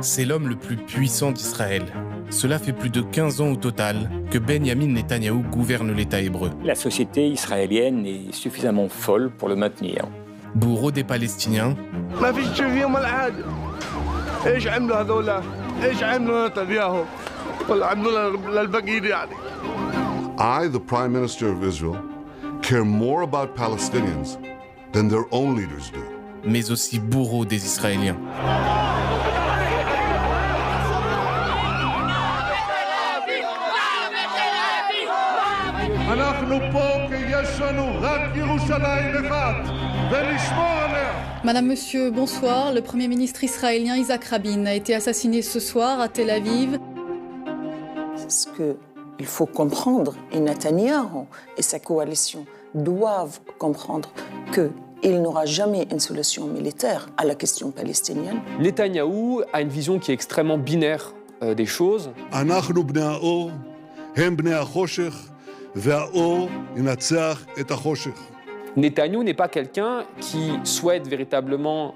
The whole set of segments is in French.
C'est l'homme le plus puissant d'Israël. Cela fait plus de 15 ans au total que Benyamin Netanyahou gouverne l'État hébreu. La société israélienne est suffisamment folle pour le maintenir. Bourreau des Palestiniens, I, the Prime Minister of Israel, care more about Palestinians than their own leaders do. mais aussi bourreau des Israéliens. Madame, Monsieur, bonsoir. Le Premier ministre israélien Yitzhak Rabin a été assassiné ce soir à Tel Aviv. Ce qu'il faut comprendre, et Netanyahou et sa coalition doivent comprendre qu'il n'aura jamais une solution militaire à la question palestinienne. Netanyahou a une vision qui est extrêmement binaire des choses. Netanyahou n'est pas quelqu'un qui souhaite véritablement,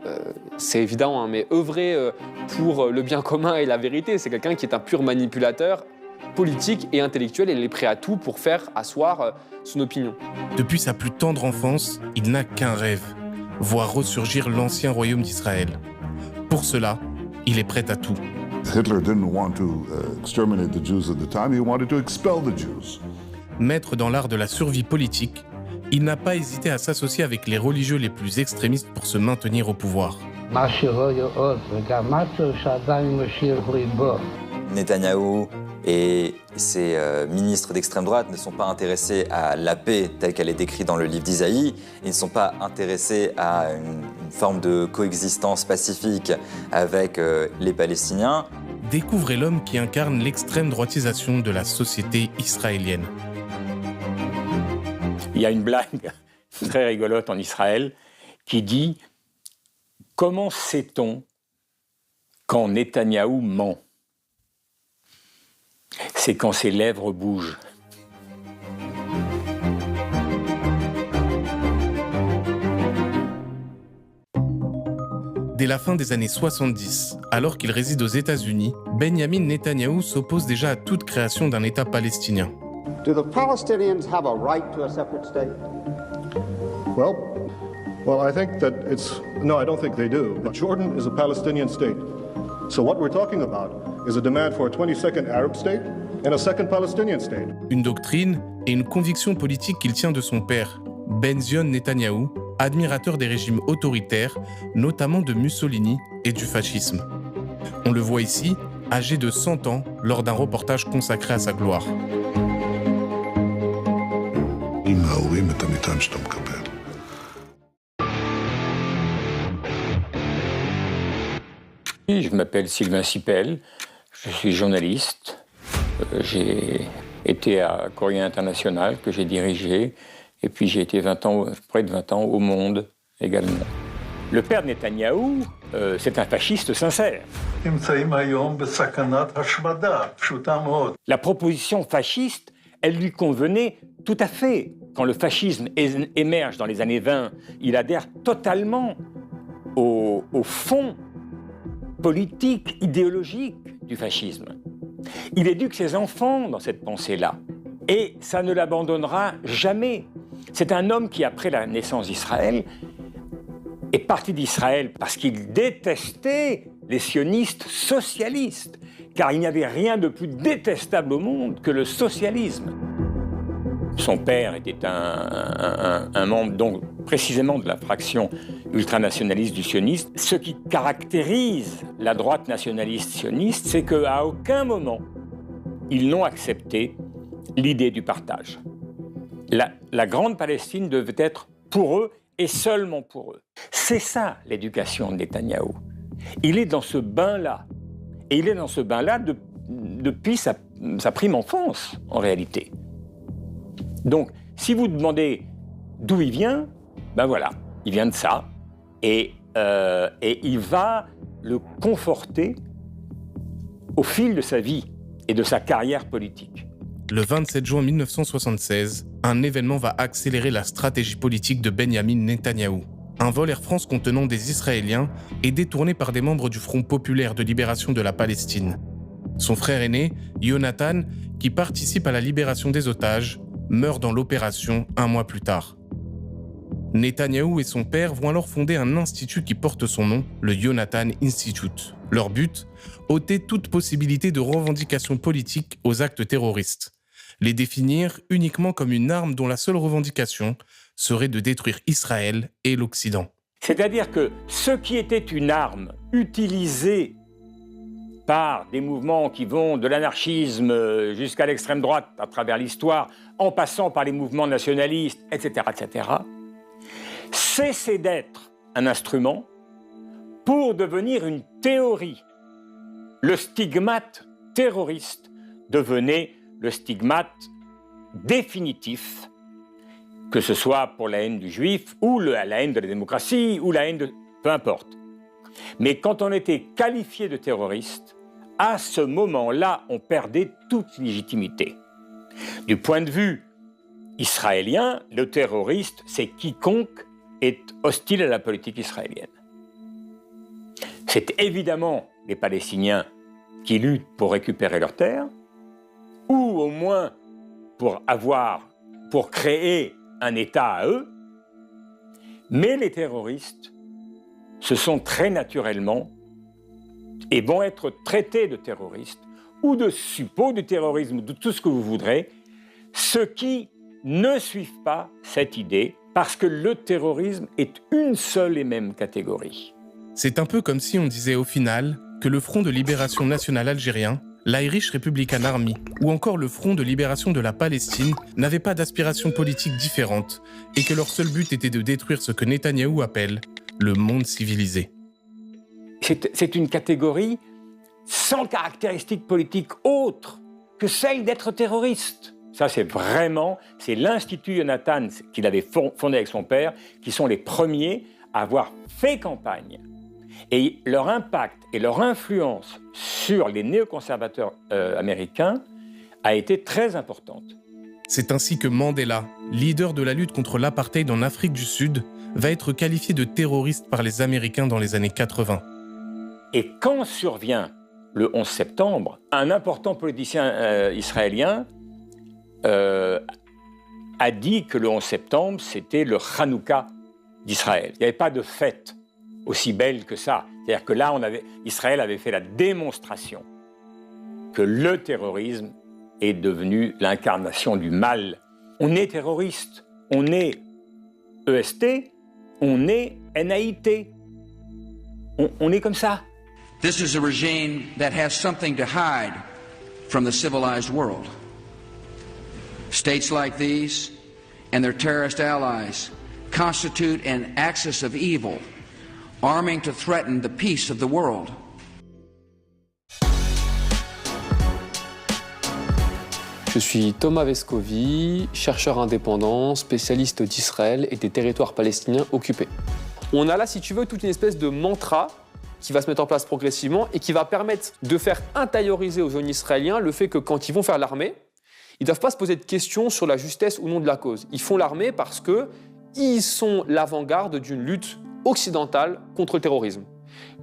c'est évident, mais œuvrer pour le bien commun et la vérité. C'est quelqu'un qui est un pur manipulateur politique et intellectuel et il est prêt à tout pour faire asseoir son opinion. Depuis sa plus tendre enfance, il n'a qu'un rêve, voir ressurgir l'ancien royaume d'Israël. Pour cela, il est prêt à tout. Hitler didn't want to exterminate the Jews at the time, he wanted to expel the Jews. Maître dans l'art de la survie politique, il n'a pas hésité à s'associer avec les religieux les plus extrémistes pour se maintenir au pouvoir. Netanyahou et ses ministres d'extrême droite ne sont pas intéressés à la paix telle qu'elle est décrite dans le livre d'Isaïe. Ils ne sont pas intéressés à une forme de coexistence pacifique avec les Palestiniens. Découvrez l'homme qui incarne l'extrême droitisation de la société israélienne. Il y a une blague très rigolote en Israël qui dit « Comment sait-on quand Netanyahou ment ? C'est quand ses lèvres bougent. » Dès la fin des années 70, alors qu'il réside aux États-Unis, Benyamin Netanyahou s'oppose déjà à toute création d'un État palestinien. Do the Palestinians have a right to a separate state? Well, I think that no, I don't think they do. But Jordan is a Palestinian state. So what we're talking about is a demand for a 22nd Arab state and a second Palestinian state. Une doctrine et une conviction politique qu'il tient de son père, Benzion Netanyahou, admirateur des régimes autoritaires, notamment de Mussolini et du fascisme. On le voit ici, âgé de 100 ans, lors d'un reportage consacré à sa gloire. Je m'appelle Sylvain Sipel, je suis journaliste. J'ai été à Courrier International que j'ai dirigé et puis j'ai été près de 20 ans au Monde également. Le père de Netanyahou, c'est un fasciste sincère. La proposition fasciste, elle lui convenait tout à fait. Quand le fascisme émerge dans les années 20, il adhère totalement au fond politique, idéologique du fascisme. Il éduque ses enfants dans cette pensée-là. Et ça ne l'abandonnera jamais. C'est un homme qui, après la naissance d'Israël, est parti d'Israël parce qu'il détestait les sionistes socialistes, car il n'y avait rien de plus détestable au monde que le socialisme. Son père était un membre, donc, précisément de la fraction ultranationaliste du sionisme. Ce qui caractérise la droite nationaliste sioniste, c'est qu'à aucun moment, ils n'ont accepté l'idée du partage. La grande Palestine devait être pour eux et seulement pour eux. C'est ça l'éducation de Netanyahou. Il est dans ce bain-là. Et il est dans ce bain-là depuis sa prime enfance, en réalité. Donc, si vous demandez d'où il vient, ben voilà, il vient de ça. Et il va le conforter au fil de sa vie et de sa carrière politique. Le 27 juin 1976, un événement va accélérer la stratégie politique de Benyamin Netanyahou. un vol Air France contenant des Israéliens est détourné par des membres du Front populaire de libération de la Palestine. Son frère aîné, Yonatan, qui participe à la libération des otages, meurt dans l'opération 1 mois plus tard. Netanyahou et son père vont alors fonder un institut qui porte son nom, le Yonatan Institute. Leur but ? Ôter toute possibilité de revendication politique aux actes terroristes. Les définir uniquement comme une arme dont la seule revendication serait de détruire Israël et l'Occident. C'est-à-dire que ce qui était une arme utilisée par des mouvements qui vont de l'anarchisme jusqu'à l'extrême droite à travers l'histoire, en passant par les mouvements nationalistes, etc., cessait d'être un instrument pour devenir une théorie. Le stigmate terroriste devenait le stigmate définitif, que ce soit pour la haine du juif ou la haine de la démocratie ou la haine de... peu importe. Mais quand on était qualifié de terroriste, à ce moment-là, on perdait toute légitimité. Du point de vue israélien, le terroriste, c'est quiconque est hostile à la politique israélienne. C'est évidemment les Palestiniens qui luttent pour récupérer leurs terres, ou au moins pour créer un État à eux, mais les terroristes, ce sont très naturellement et vont être traités de terroristes ou de suppôts du terrorisme, de tout ce que vous voudrez, ceux qui ne suivent pas cette idée parce que le terrorisme est une seule et même catégorie. C'est un peu comme si on disait au final que le Front de libération nationale algérien, l'Irish Republican Army ou encore le Front de libération de la Palestine n'avaient pas d'aspirations politiques différentes et que leur seul but était de détruire ce que Netanyahou appelle le monde civilisé. C'est une catégorie sans caractéristiques politiques autres que celle d'être terroriste. Ça, c'est l'Institut Yonatan qu'il avait fondé avec son père, qui sont les premiers à avoir fait campagne. Et leur impact et leur influence sur les néoconservateurs américains a été très importante. C'est ainsi que Mandela, leader de la lutte contre l'apartheid en Afrique du Sud, va être qualifié de terroriste par les Américains dans les années 80. Et quand survient le 11 septembre, un important politicien israélien a dit que le 11 septembre, c'était le Hanouka d'Israël. Il n'y avait pas de fête aussi belle que ça. C'est-à-dire que là, Israël avait fait la démonstration que le terrorisme est devenu l'incarnation du mal. On est terroriste, on est EST, on est NAIT. On est comme ça. This is a regime that has something to hide from the civilized world. States like these and their terrorist allies constitute an axis of evil, arming to threaten the peace of the world. Je suis Thomas Vescovi, chercheur indépendant, spécialiste d'Israël et des territoires palestiniens occupés. On a là, si tu veux, toute une espèce de mantra qui va se mettre en place progressivement et qui va permettre de faire intérioriser aux jeunes Israéliens le fait que quand ils vont faire l'armée, ils ne doivent pas se poser de questions sur la justesse ou non de la cause. Ils font l'armée parce qu'ils sont l'avant-garde d'une lutte occidentale contre le terrorisme.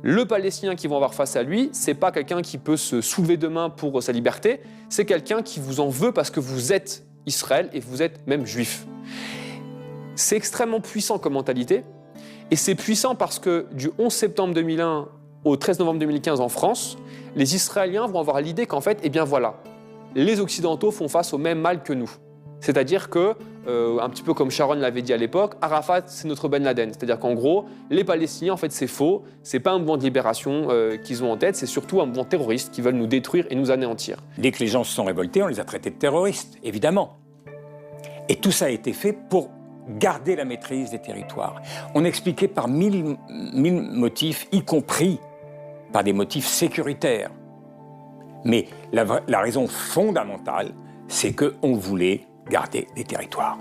Le Palestinien qu'ils vont avoir face à lui, c'est pas quelqu'un qui peut se soulever demain pour sa liberté, c'est quelqu'un qui vous en veut parce que vous êtes Israël et vous êtes même juif. C'est extrêmement puissant comme mentalité, et c'est puissant parce que du 11 septembre 2001 au 13 novembre 2015 en France, les Israéliens vont avoir l'idée qu'en fait, eh bien voilà, les Occidentaux font face au même mal que nous. C'est-à-dire que, un petit peu comme Sharon l'avait dit à l'époque, Arafat, c'est notre Ben Laden. C'est-à-dire qu'en gros, les Palestiniens, en fait, c'est faux. C'est pas un mouvement de libération qu'ils ont en tête, c'est surtout un mouvement terroriste qui veulent nous détruire et nous anéantir. Dès que les gens se sont révoltés, on les a traités de terroristes, évidemment. Et tout ça a été fait pour garder la maîtrise des territoires. On expliquait par mille motifs, y compris par des motifs sécuritaires. Mais la raison fondamentale, c'est qu'on voulait garder les territoires.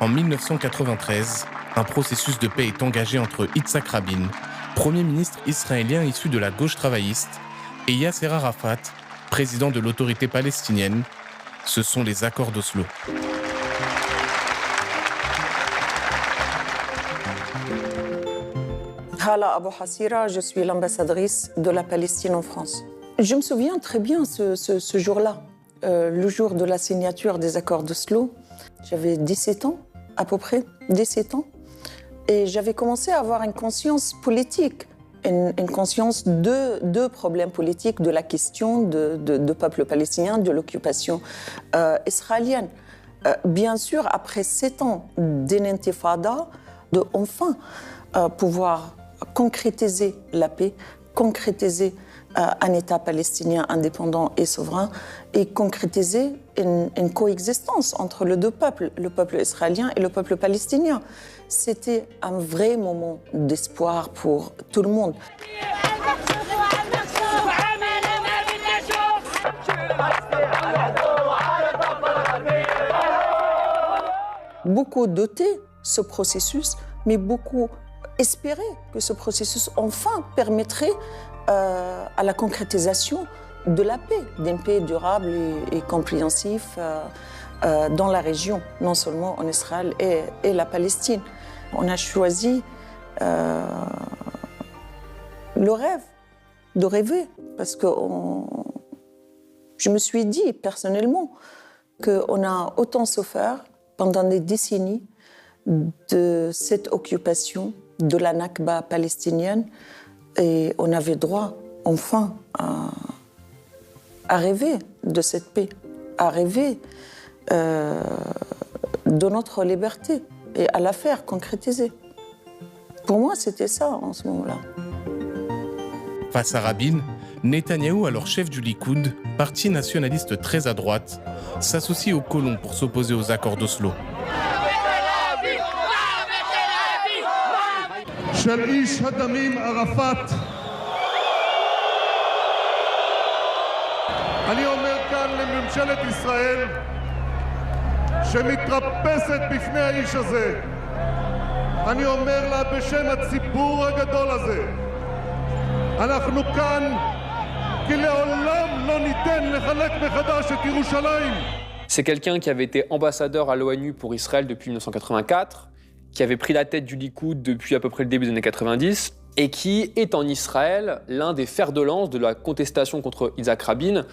En 1993, un processus de paix est engagé entre Yitzhak Rabin, premier ministre israélien issu de la gauche travailliste, et Yasser Arafat, président de l'autorité palestinienne. Ce sont les accords d'Oslo. Hala Abou Hassira, je suis l'ambassadrice de la Palestine en France. Je me souviens très bien ce jour-là, le jour de la signature des accords d'Oslo. J'avais 17 ans, à peu près, 17 ans. Et j'avais commencé à avoir une conscience politique, une conscience de problèmes politiques, de la question de peuple palestinien, de l'occupation israélienne. Bien sûr, après 7 ans d'une intifada, de enfin pouvoir concrétiser la paix, concrétiser un État palestinien indépendant et souverain et concrétiser une coexistence entre les deux peuples, le peuple israélien et le peuple palestinien. C'était un vrai moment d'espoir pour tout le monde. Beaucoup doutaient ce processus, mais beaucoup espéraient que ce processus enfin permettrait à la concrétisation de la paix, d'une paix durable et compréhensive dans la région, non seulement en Israël et la Palestine. On a choisi le rêve, de rêver, parce que je me suis dit personnellement qu'on a autant souffert pendant des décennies de cette occupation de la Nakba palestinienne et on avait droit enfin à rêver de cette paix, à rêver de notre liberté et à la faire concrétiser. Pour moi, c'était ça en ce moment-là. Face à Rabin, Netanyahou, alors chef du Likoud, parti nationaliste très à droite, s'associe aux colons pour s'opposer aux accords d'Oslo. של איש הדמים ערפאת. אני אומר כאן לממשלת ישראל שמתרפסת בפני האיש הזה. אני אומר לה בשם הציבור הגדול הזה. אנחנו כאן כי לעולם לא ניתן לחלק מחדש את ירושלים. C'est quelqu'un qui avait été ambassadeur à l'ONU pour Israël depuis 1984, qui avait pris la tête du Likoud depuis à peu près le début des années 90 et qui est en Israël l'un des fers de lance de la contestation contre Yitzhak Rabin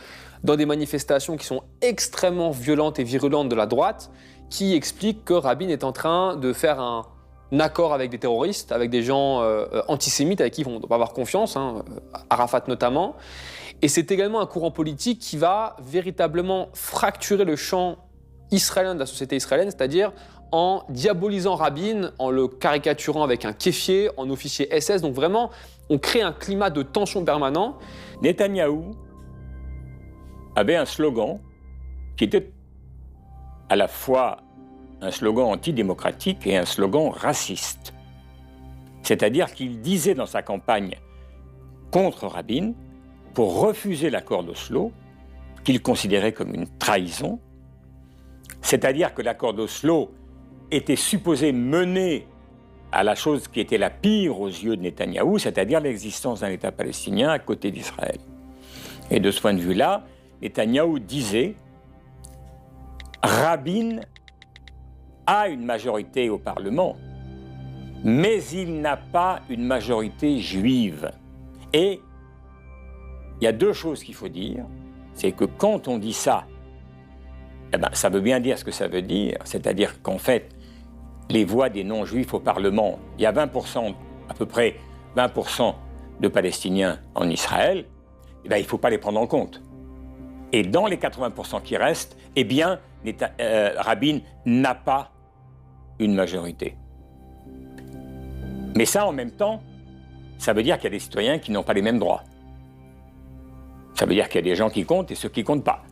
dans des manifestations qui sont extrêmement violentes et virulentes de la droite qui expliquent que Rabin est en train de faire un accord avec des terroristes, avec des gens antisémites avec qui on ne doit pas avoir confiance, Arafat notamment. Et c'est également un courant politique qui va véritablement fracturer le champ israélien de la société israélienne, c'est-à-dire en diabolisant Rabin, en le caricaturant avec un kéfier, en officier SS. Donc vraiment, on crée un climat de tension permanent. Netanyahou avait un slogan qui était à la fois un slogan antidémocratique et un slogan raciste. C'est-à-dire qu'il disait dans sa campagne contre Rabin, pour refuser l'accord d'Oslo, qu'il considérait comme une trahison, c'est-à-dire que l'accord d'Oslo était supposé mener à la chose qui était la pire aux yeux de Netanyahou, c'est-à-dire l'existence d'un État palestinien à côté d'Israël. Et de ce point de vue-là, Netanyahou disait « Rabin a une majorité au Parlement, mais il n'a pas une majorité juive. » Et il y a deux choses qu'il faut dire, c'est que quand on dit ça, eh ben, ça veut bien dire ce que ça veut dire, c'est-à-dire qu'en fait, les voix des non-juifs au Parlement, il y a 20%, à peu près 20% de Palestiniens en Israël, eh ben, il ne faut pas les prendre en compte. Et dans les 80% qui restent, eh bien, Rabin n'a pas une majorité. Mais ça, en même temps, ça veut dire qu'il y a des citoyens qui n'ont pas les mêmes droits. Ça veut dire qu'il y a des gens qui comptent et ceux qui ne comptent pas.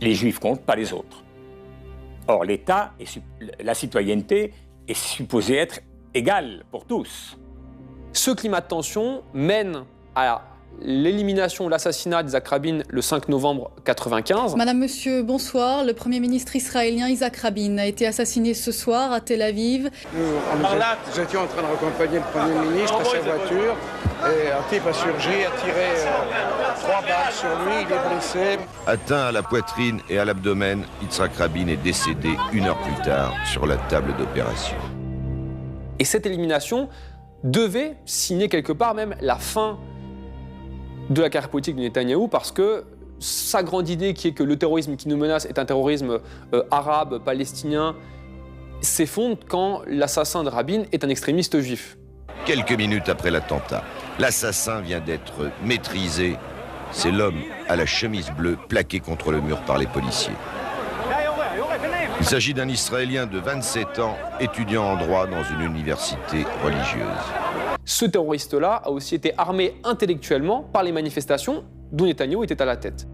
Les juifs comptent, pas les autres. Or, l'État, la citoyenneté est supposée être égale pour tous. Ce climat de tension mène à l'élimination, l'assassinat d'Yitzhak Rabin le 5 novembre 1995. Madame, Monsieur, bonsoir. Le Premier ministre israélien Yitzhak Rabin a été assassiné ce soir à Tel Aviv. Nous étions en train de raccompagner le Premier ministre à sa voiture et un type a surgi, a tiré 3 balles sur lui, il est blessé. Atteint à la poitrine et à l'abdomen, Yitzhak Rabin est décédé 1 heure plus tard sur la table d'opération. Et cette élimination devait signer quelque part même la fin de la carrière politique de Netanyahou, parce que sa grande idée qui est que le terrorisme qui nous menace est un terrorisme arabe, palestinien, s'effondre quand l'assassin de Rabin est un extrémiste juif. Quelques minutes après l'attentat, l'assassin vient d'être maîtrisé. C'est l'homme à la chemise bleue plaqué contre le mur par les policiers. Il s'agit d'un Israélien de 27 ans, étudiant en droit dans une université religieuse. Ce terroriste-là a aussi été armé intellectuellement par les manifestations dont Netanyahou était à la tête.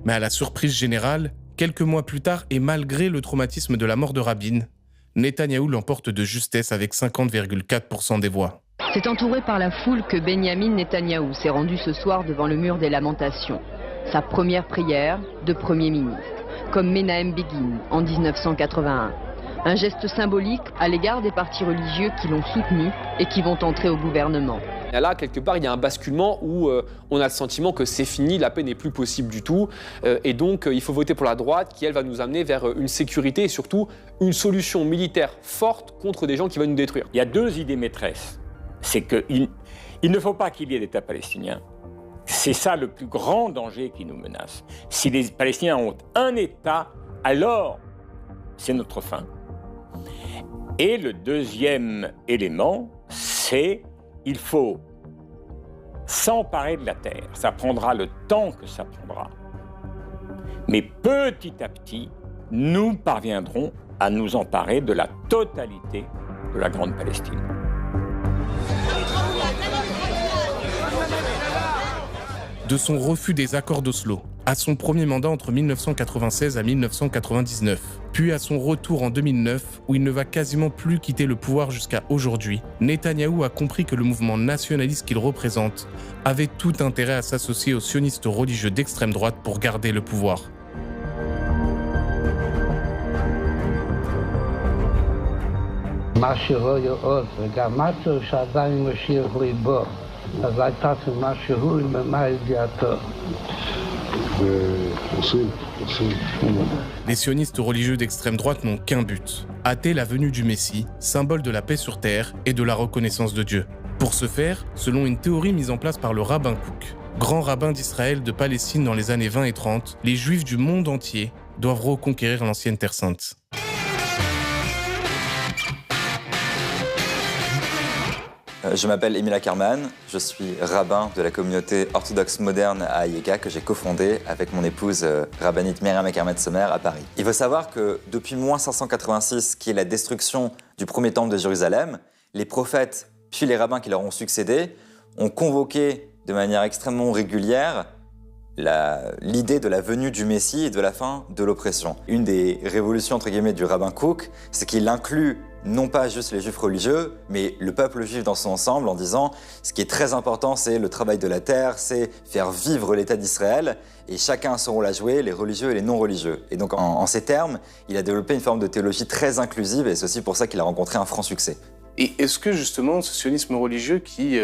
Mais à la surprise générale, quelques mois plus tard et malgré le traumatisme de la mort de Rabin, Netanyahou l'emporte de justesse avec 50,4% des voix. C'est entouré par la foule que Benyamin Netanyahou s'est rendu ce soir devant le mur des lamentations. Sa première prière de Premier ministre, comme Menahem Begin en 1981. Un geste symbolique à l'égard des partis religieux qui l'ont soutenu et qui vont entrer au gouvernement. Et là, quelque part, il y a un basculement où on a le sentiment que c'est fini, la paix n'est plus possible du tout. Et donc, il faut voter pour la droite qui, elle, va nous amener vers une sécurité et surtout une solution militaire forte contre des gens qui veulent nous détruire. Il y a deux idées maîtresses. C'est qu'il ne faut pas qu'il y ait d'État palestinien. C'est ça le plus grand danger qui nous menace. Si les Palestiniens ont un État, alors c'est notre fin. Et le deuxième élément, c'est qu'il faut s'emparer de la terre. Ça prendra le temps que ça prendra. Mais petit à petit, nous parviendrons à nous emparer de la totalité de la Grande Palestine. De son refus des accords d'Oslo, à son premier mandat entre 1996 à 1999, puis à son retour en 2009 où il ne va quasiment plus quitter le pouvoir jusqu'à aujourd'hui, Netanyahou a compris que le mouvement nationaliste qu'il représente avait tout intérêt à s'associer aux sionistes religieux d'extrême droite pour garder le pouvoir. Les sionistes religieux d'extrême droite n'ont qu'un but, hâter la venue du Messie, symbole de la paix sur terre et de la reconnaissance de Dieu. Pour ce faire, selon une théorie mise en place par le rabbin Kook, grand rabbin d'Israël de Palestine dans les années 20 et 30, les Juifs du monde entier doivent reconquérir l'ancienne Terre Sainte. Je m'appelle Émile Ackerman, je suis rabbin de la communauté orthodoxe moderne à Ayeka que j'ai cofondée avec mon épouse rabbinite Myriam Ackerman-Sommer à Paris. Il faut savoir que depuis moins 586, qui est la destruction du premier temple de Jérusalem, les prophètes puis les rabbins qui leur ont succédé ont convoqué de manière extrêmement régulière l'idée de la venue du Messie et de la fin de l'oppression. Une des révolutions entre guillemets du rabbin Kook, c'est qu'il inclut non pas juste les juifs religieux, mais le peuple juif dans son ensemble en disant ce qui est très important, c'est le travail de la terre, c'est faire vivre l'État d'Israël et chacun a son rôle à jouer, les religieux et les non-religieux. Et donc en ces termes, il a développé une forme de théologie très inclusive et c'est aussi pour ça qu'il a rencontré un franc succès. Et est-ce que justement ce sionisme religieux qui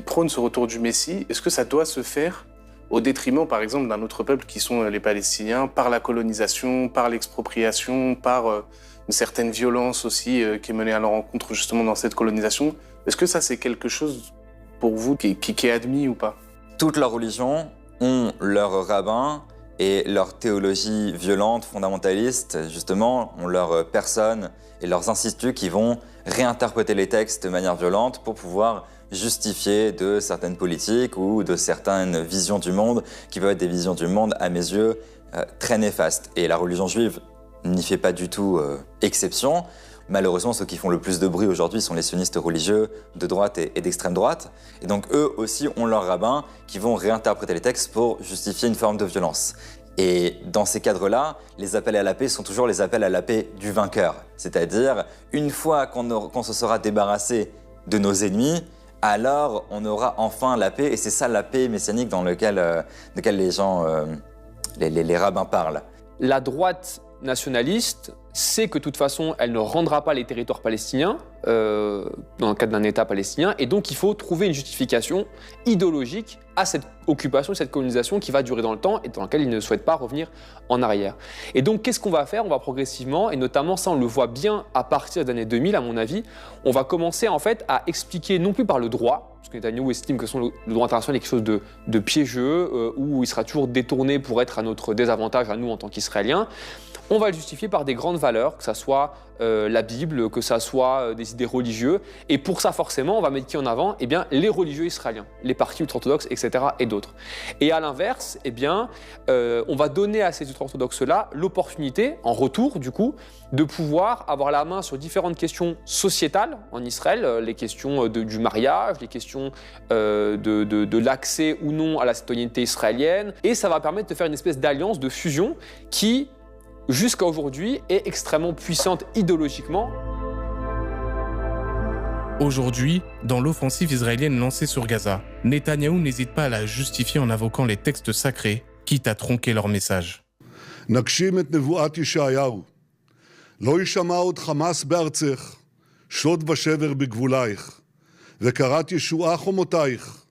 prône ce retour du Messie, est-ce que ça doit se faire au détriment, par exemple, d'un autre peuple qui sont les Palestiniens, par la colonisation, par l'expropriation, par une certaine violence aussi qui est menée à leur encontre justement dans cette colonisation. Est-ce que ça, c'est quelque chose pour vous qui est admis ou pas? Toutes leurs religions ont leurs rabbins et leur théologie violente, fondamentaliste, justement, ont leurs personnes et leurs instituts qui vont réinterpréter les textes de manière violente pour pouvoir justifier de certaines politiques ou de certaines visions du monde qui peuvent être des visions du monde, à mes yeux, très néfastes. Et la religion juive n'y fait pas du tout exception. Malheureusement, ceux qui font le plus de bruit aujourd'hui sont les sionistes religieux de droite et d'extrême droite. Et donc eux aussi ont leurs rabbins qui vont réinterpréter les textes pour justifier une forme de violence. Et dans ces cadres-là, les appels à la paix sont toujours les appels à la paix du vainqueur. C'est-à-dire, une fois qu'on se sera débarrassé de nos ennemis, alors on aura enfin la paix. Et c'est ça la paix messianique dans lequel les gens, les rabbins parlent. La droite nationaliste sait que de toute façon, elle ne rendra pas les territoires palestiniens dans le cadre d'un État palestinien, et donc il faut trouver une justification idéologique à cette occupation, cette colonisation qui va durer dans le temps et dans laquelle il ne souhaite pas revenir en arrière. Et donc qu'est-ce qu'on va faire? On va progressivement, et notamment ça on le voit bien à partir des années 2000 à mon avis, on va commencer en fait à expliquer non plus par le droit, parce que Netanyahou estime que le droit international est quelque chose de piégeux, où il sera toujours détourné pour être à notre désavantage à nous en tant qu'Israéliens. On va le justifier par des grandes valeurs, que ça soit la Bible, que ça soit des idées religieuses. Et pour ça, forcément, on va mettre qui en avant? Eh bien, les religieux israéliens, les partis ultra-orthodoxes, etc. et d'autres. Et à l'inverse, eh bien, on va donner à ces ultra-orthodoxes-là l'opportunité, en retour, du coup, de pouvoir avoir la main sur différentes questions sociétales en Israël, les questions du mariage, les questions de l'accès ou non à la citoyenneté israélienne. Et ça va permettre de faire une espèce d'alliance, de fusion qui, jusqu'à aujourd'hui, est extrêmement puissante idéologiquement. Aujourd'hui, dans l'offensive israélienne lancée sur Gaza, Netanyahou n'hésite pas à la justifier en invoquant les textes sacrés, quitte à tronquer leur message. נגשים את נבואת ישעיהו. לא יישמע עוד חמאס בארצך, שוד ושבר בגבולייך, וקראת ישועה חומותייך,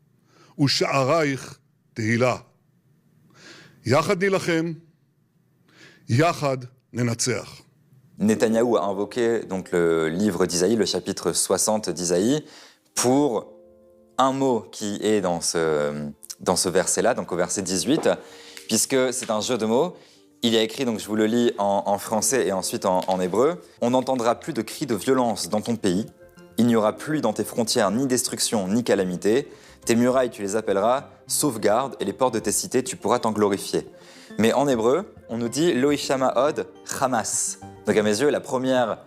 ושערייך תהילה. יחד נילחם, יחד ננצח. Netanyahou a invoqué donc le livre d'Isaïe, le chapitre 60 d'Isaïe, pour un mot qui est dans ce verset-là, donc au verset 18, puisque c'est un jeu de mots. Il y a écrit, donc je vous le lis en français et ensuite en hébreu, « On n'entendra plus de cris de violence dans ton pays, il n'y aura plus dans tes frontières ni destruction ni calamité, tes murailles tu les appelleras sauvegarde et les portes de tes cités tu pourras t'en glorifier. » Mais en hébreu, on nous dit « Lo ishama od Hamas ». Donc à mes yeux, la première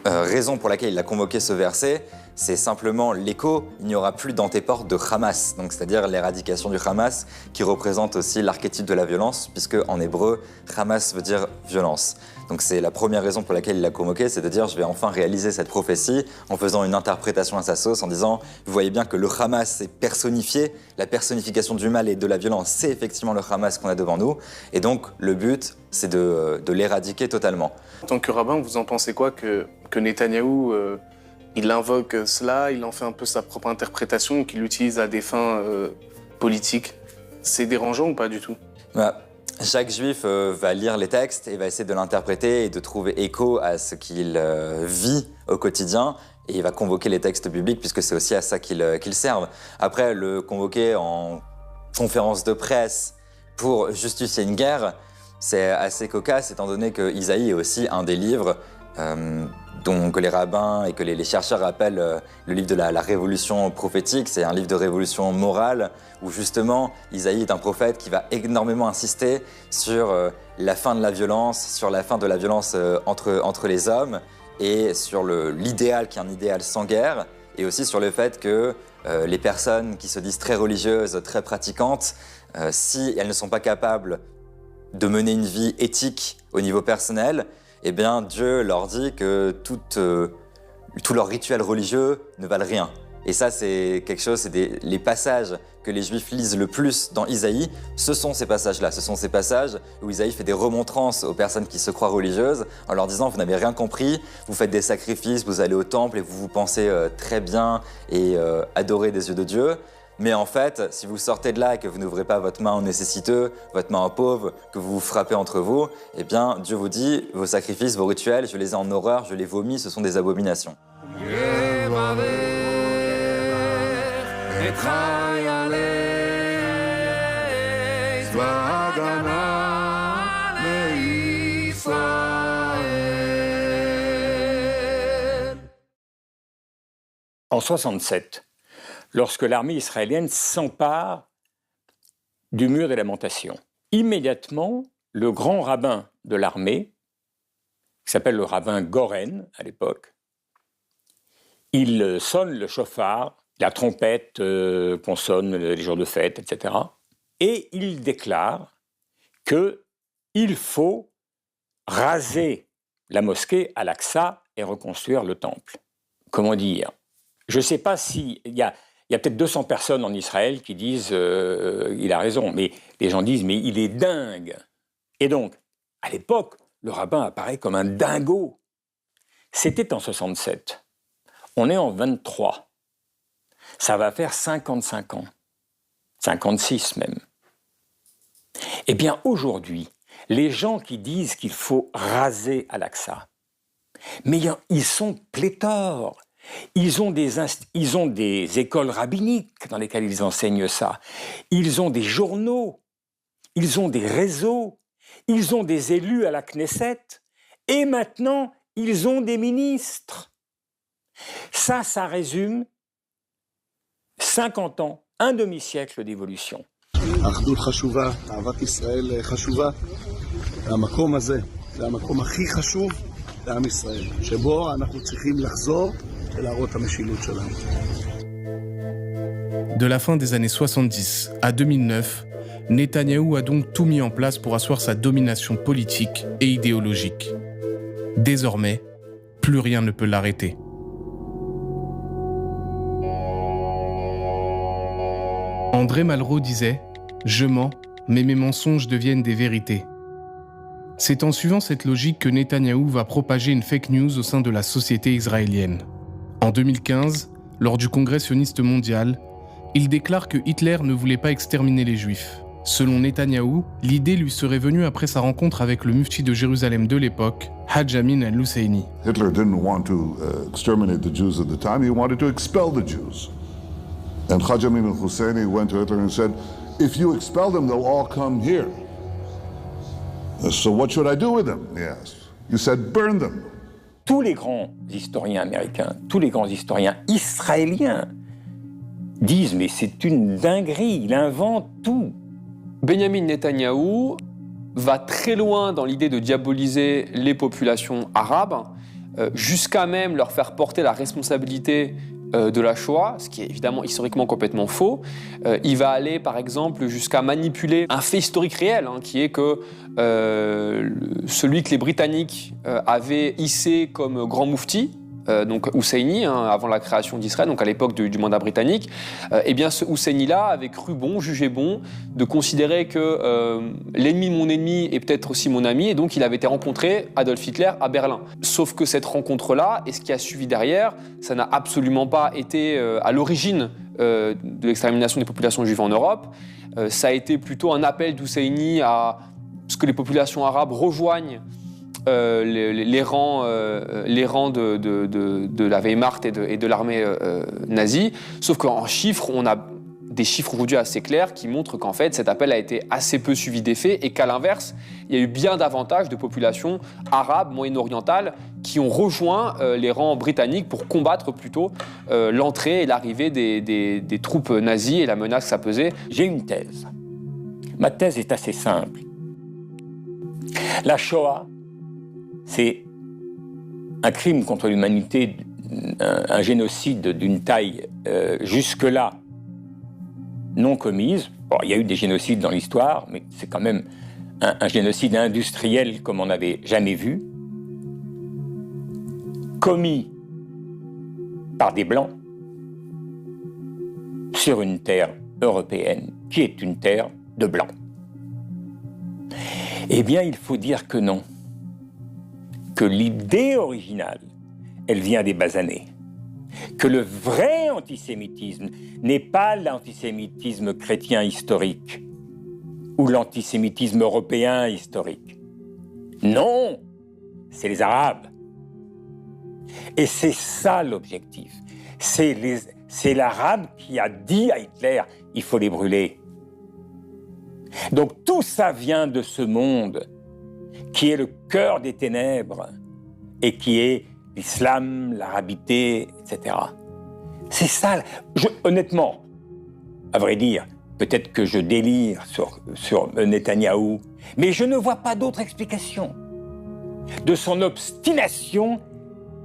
raison pour laquelle il a convoqué ce verset, c'est simplement l'écho, il n'y aura plus dans tes portes de Hamas, donc c'est-à-dire l'éradication du Hamas, qui représente aussi l'archétype de la violence, puisque en hébreu, Hamas veut dire violence. Donc c'est la première raison pour laquelle il l'a convoqué, c'est de dire je vais enfin réaliser cette prophétie en faisant une interprétation à sa sauce, en disant vous voyez bien que le Hamas est personnifié, la personnification du mal et de la violence, c'est effectivement le Hamas qu'on a devant nous, et donc le but, c'est de l'éradiquer totalement. En tant que rabbin, vous en pensez quoi que Netanyahou il invoque cela, il en fait un peu sa propre interprétation, qu'il l'utilise à des fins politiques. C'est dérangeant ou pas du tout? Chaque juif va lire les textes et va essayer de l'interpréter et de trouver écho à ce qu'il vit au quotidien. Et il va convoquer les textes bibliques puisque c'est aussi à ça qu'ils servent. Après, le convoquer en conférence de presse pour justifier une guerre, c'est assez cocasse étant donné que Isaïe est aussi un des livres que les rabbins et que les chercheurs appellent le livre de la révolution prophétique. C'est un livre de révolution morale où justement Isaïe est un prophète qui va énormément insister sur la fin de la violence, sur la fin de la violence entre les hommes et sur l'idéal qui est un idéal sans guerre, et aussi sur le fait que les personnes qui se disent très religieuses, très pratiquantes, si elles ne sont pas capables de mener une vie éthique au niveau personnel, eh bien Dieu leur dit que tous leurs rituels religieux ne valent rien. Et ça, c'est quelque chose, c'est les passages que les Juifs lisent le plus dans Isaïe, ce sont ces passages-là. Ce sont ces passages où Isaïe fait des remontrances aux personnes qui se croient religieuses en leur disant « Vous n'avez rien compris, vous faites des sacrifices, vous allez au temple et vous vous pensez très bien et adorez des yeux de Dieu. » Mais en fait, si vous sortez de là et que vous n'ouvrez pas votre main aux nécessiteux, votre main aux pauvres, que vous vous frappez entre vous, eh bien, Dieu vous dit, vos sacrifices, vos rituels, je les ai en horreur, je les vomis, ce sont des abominations. En 67, lorsque l'armée israélienne s'empare du mur des lamentations, immédiatement, le grand rabbin de l'armée, qui s'appelle le rabbin Goren à l'époque, il sonne le chauffard, la trompette qu'on sonne les jours de fête, etc. Et il déclare qu'il faut raser la mosquée Al-Aqsa et reconstruire le temple. Comment dire? Je ne sais pas s'il y a peut-être 200 personnes en Israël qui disent il a raison, mais les gens disent mais il est dingue. Et donc, à l'époque, le rabbin apparaît comme un dingo. C'était en 67. On est en 23. Ça va faire 55 ans. 56 même. Eh bien, aujourd'hui, les gens qui disent qu'il faut raser Al-Aqsa, mais ils sont pléthores. Ils ont des écoles rabbiniques dans lesquelles ils enseignent ça. Ils ont des journaux. Ils ont des réseaux. Ils ont des élus à la Knesset. Et maintenant, ils ont des ministres. Ça résume 50 ans, un demi-siècle d'évolution. אחדות חשובה, אהבת ישראל חשובה. המקום הזה, זה המקום הכי חשוב לעם ישראל, שבו אנחנו צריכים לחזור ולהראות את המשילות שלנו. De la fin des années 70 à 2009, Netanyahou a donc tout mis en place pour asseoir sa domination politique et idéologique. Désormais, plus rien ne peut l'arrêter. André Malraux disait « Je mens, mais mes mensonges deviennent des vérités ». C'est en suivant cette logique que Netanyahou va propager une fake news au sein de la société israélienne. En 2015, lors du Congrès sioniste mondial, il déclare que Hitler ne voulait pas exterminer les Juifs. Selon Netanyahou, l'idée lui serait venue après sa rencontre avec le mufti de Jérusalem de l'époque, Haj Amin al-Husseini. Hitler didn't want to exterminate the Jews at the time, he wanted to expel the Jews. And Haj Amin al-Husseini went to Hitler and said, if you expel them, they'll all come here. So what should I do with them? He asked. You said, burn them. Tous les grands historiens américains, tous les grands historiens israéliens disent mais c'est une dinguerie, il invente tout. Benyamin Netanyahou va très loin dans l'idée de diaboliser les populations arabes, jusqu'à même leur faire porter la responsabilité de la Shoah, ce qui est évidemment historiquement complètement faux. Il va aller par exemple jusqu'à manipuler un fait historique réel, qui est que celui que les Britanniques avaient hissé comme grand moufti, donc Husseini, avant la création d'Israël, donc à l'époque du mandat britannique, eh bien ce Husseini-là avait cru bon, jugé bon, de considérer que l'ennemi de mon ennemi est peut-être aussi mon ami, et donc il avait été rencontré, Adolf Hitler, à Berlin. Sauf que cette rencontre-là, et ce qui a suivi derrière, ça n'a absolument pas été à l'origine de l'extermination des populations juives en Europe. Ça a été plutôt un appel d'Husseini à ce que les populations arabes rejoignent les rangs de la Wehrmacht et de l'armée nazie, sauf qu'en chiffres, on a des chiffres aujourd'hui assez clairs qui montrent qu'en fait cet appel a été assez peu suivi d'effet et qu'à l'inverse, il y a eu bien davantage de populations arabes, moyen-orientales qui ont rejoint les rangs britanniques pour combattre plutôt l'entrée et l'arrivée des troupes nazies et la menace que ça pesait. J'ai une thèse. Ma thèse est assez simple. La Shoah, c'est un crime contre l'humanité, un génocide d'une taille jusque-là non commise. Bon, il y a eu des génocides dans l'histoire, mais c'est quand même un génocide industriel comme on n'avait jamais vu, commis par des Blancs sur une terre européenne qui est une terre de Blancs. Eh bien, il faut dire que non. Que l'idée originale, elle vient des basanés. Que le vrai antisémitisme n'est pas l'antisémitisme chrétien historique ou l'antisémitisme européen historique. Non, c'est les Arabes. Et c'est ça l'objectif. C'est l'Arabe qui a dit à Hitler « il faut les brûler ». Donc tout ça vient de ce monde qui est le cœur des ténèbres et qui est l'islam, l'arabité, etc. C'est ça. Honnêtement, à vrai dire, peut-être que je délire sur Netanyahou, mais je ne vois pas d'autre explication de son obstination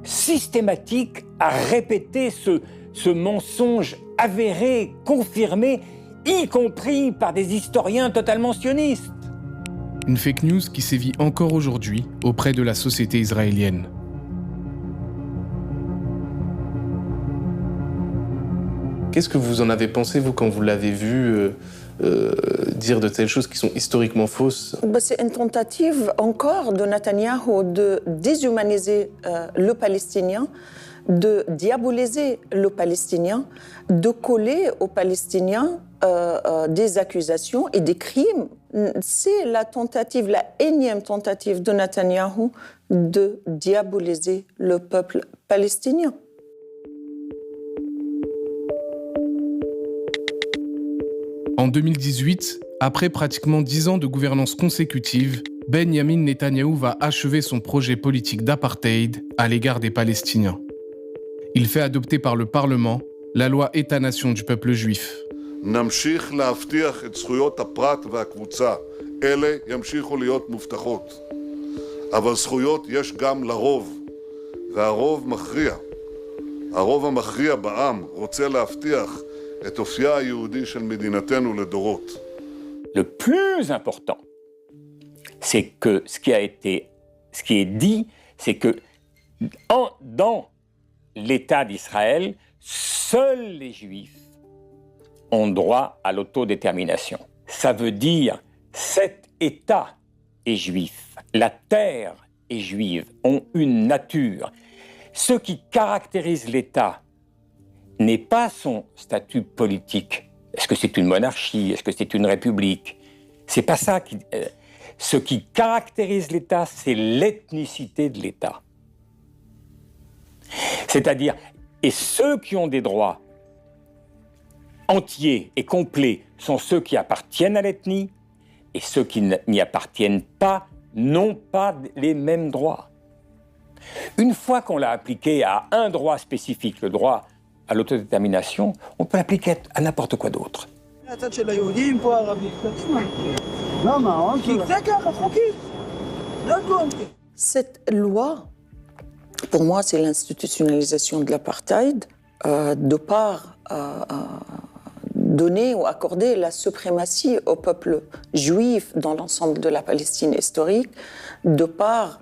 systématique à répéter ce mensonge avéré, confirmé, y compris par des historiens totalement sionistes. Une fake news qui sévit encore aujourd'hui auprès de la société israélienne. Qu'est-ce que vous en avez pensé, vous, quand vous l'avez vu dire de telles choses qui sont historiquement fausses? C'est une tentative encore de Netanyahou de déshumaniser le Palestinien, de diaboliser le Palestinien, de coller aux Palestiniens des accusations et des crimes. C'est la énième tentative de Netanyahou de diaboliser le peuple palestinien. En 2018, après pratiquement 10 ans de gouvernance consécutive, Benyamin Netanyahou va achever son projet politique d'apartheid à l'égard des Palestiniens. Il fait adopter par le Parlement la loi État-nation du peuple juif. נמשיך להבטיח את זכויות הפרט והקבוצה. אלה ימשיכו להיות מובטחות. אבל זכויות יש גם לרוב, והרוב מכריע. הרוב המכריע בעם רוצה להבטיח את אופייה היהודי של מדינתנו לדורות. Le plus important, c'est que ce qui est dit, c'est que dans l'État d'Israël, seuls les Juifs ont droit à l'autodétermination. Ça veut dire cet État est juif, la terre est juive, ont une nature. Ce qui caractérise l'État n'est pas son statut politique. Est-ce que c'est une monarchie? Est-ce que c'est une république? C'est pas ça qui... ce qui caractérise l'État, c'est l'ethnicité de l'État. C'est-à-dire, et ceux qui ont des droits entiers et complets sont ceux qui appartiennent à l'ethnie, et ceux qui n'y appartiennent pas n'ont pas les mêmes droits. Une fois qu'on l'a appliqué à un droit spécifique, le droit à l'autodétermination, on peut l'appliquer à n'importe quoi d'autre. Cette loi, pour moi, c'est l'institutionnalisation de l'apartheid, de par donner ou accorder la suprématie au peuple juif dans l'ensemble de la Palestine historique, de par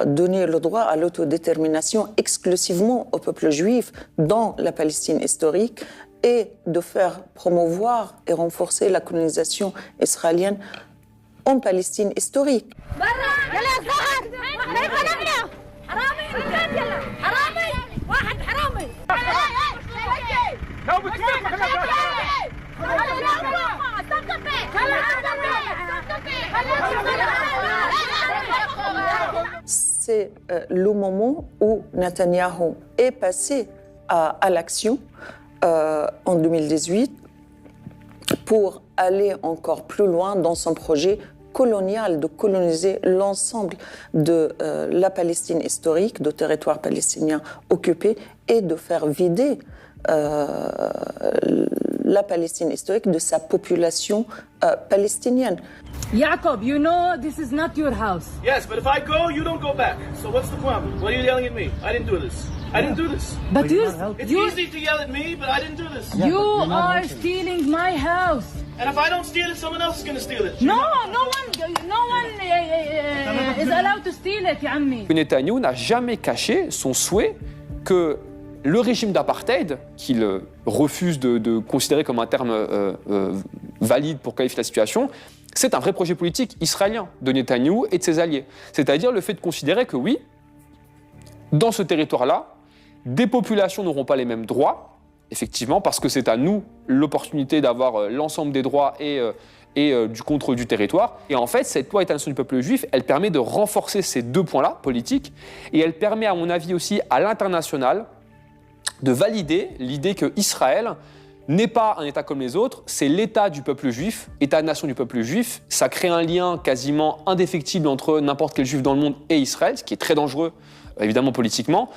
donner le droit à l'autodétermination exclusivement au peuple juif dans la Palestine historique et de faire promouvoir et renforcer la colonisation israélienne en Palestine historique. C'est le moment où Netanyahou est passé à l'action en 2018 pour aller encore plus loin dans son projet colonial de coloniser l'ensemble de la Palestine historique, de territoire palestinien occupé, et de faire vider la Palestine historique de sa population palestinienne. Jacob, you know this is not your house. Yes, but if I go, you don't go back. So what's the problem? Why are you yelling at me? I didn't do this. I didn't do this. But it's easy to yell at me, but I didn't do this. You are stealing my house. And if I don't steal it, someone else is going to steal it. No one is allowed to steal it, ya ammi. Netanyahou n'a jamais caché son souhait que le régime d'apartheid, qu'il refuse de considérer comme un terme valide pour qualifier la situation, c'est un vrai projet politique israélien de Netanyahou et de ses alliés. C'est-à-dire le fait de considérer que oui, dans ce territoire-là, des populations n'auront pas les mêmes droits, effectivement, parce que c'est à nous l'opportunité d'avoir l'ensemble des droits et du contrôle du territoire. Et en fait, cette loi État-nation du peuple juif, elle permet de renforcer ces deux points-là, politiques, et elle permet, à mon avis aussi, à l'international, de valider l'idée que Israël n'est pas un État comme les autres, c'est l'État du peuple juif, État-nation du peuple juif. Ça crée un lien quasiment indéfectible entre n'importe quel juif dans le monde et Israël, ce qui est très dangereux, évidemment, politiquement.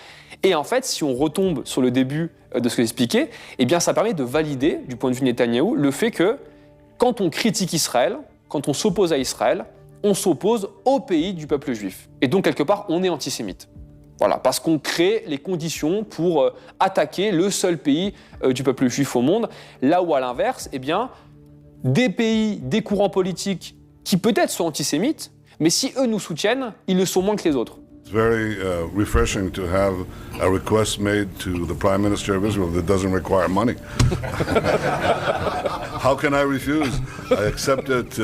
Et en fait, si on retombe sur le début de ce que j'expliquais, eh bien, ça permet de valider, du point de vue de Netanyahou, le fait que quand on critique Israël, quand on s'oppose à Israël, on s'oppose au pays du peuple juif. Et donc, quelque part, on est antisémite. Voilà, parce qu'on crée les conditions pour attaquer le seul pays du peuple juif au monde, là où à l'inverse, eh bien, des pays, des courants politiques qui peut-être sont antisémites, mais si eux nous soutiennent, ils le sont moins que les autres. It's very refreshing to have a request made to the Prime Minister of Israel that doesn't require money. How can I refuse? I accept it